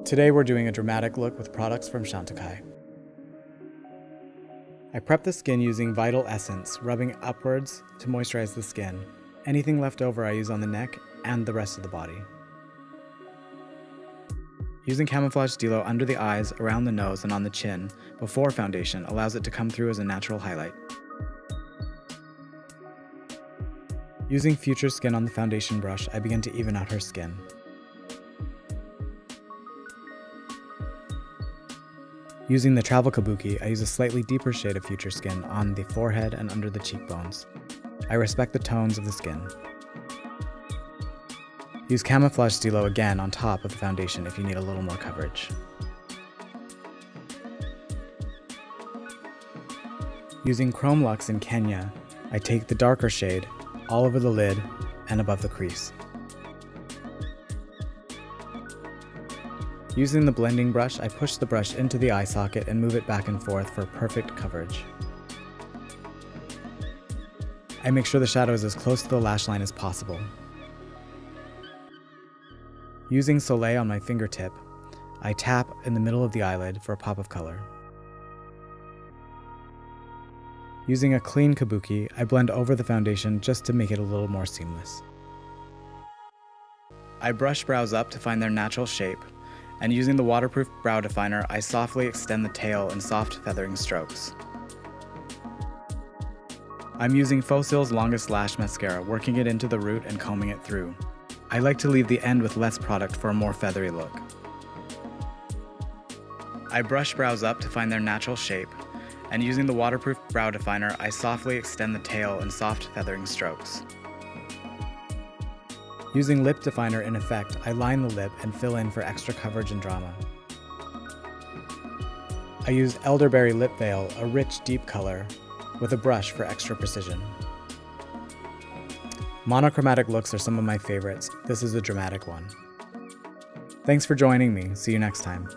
Today we're doing a dramatic look with products from Chantecaille. I prep the skin using Vital Essence, rubbing upwards to moisturize the skin. Anything left over I use on the neck and the rest of the body. Using Camouflage Stylo under the eyes, around the nose, and on the chin before foundation allows it to come through as a natural highlight. Using Future Skin on the foundation brush, I begin to even out her skin. Using the Travel Kabuki, I use a slightly deeper shade of Future Skin on the forehead and under the cheekbones. I respect the tones of the skin. Use Camouflage Stylo again on top of the foundation if you need a little more coverage. Using Chrome Luxe in Kenya, I take the darker shade all over the lid and above the crease. Using the blending brush, I push the brush into the eye socket and move it back and forth for perfect coverage. I make sure the shadow is as close to the lash line as possible. Using Soleil on my fingertip, I tap in the middle of the eyelid for a pop of color. Using a clean kabuki, I blend over the foundation just to make it a little more seamless. I brush brows up to find their natural shape, and using the waterproof brow definer, I softly extend the tail in soft feathering strokes. I'm using Faux Cils Longest Lash Mascara, working it into the root and combing it through. I like to leave the end with less product for a more feathery look. I brush brows up to find their natural shape, and using the waterproof brow definer, I softly extend the tail in soft feathering strokes. Using lip definer in effect, I line the lip and fill in for extra coverage and drama. I used Elderberry Lip Veil, a rich, deep color, with a brush for extra precision. Monochromatic looks are some of my favorites. This is a dramatic one. Thanks for joining me. See you next time.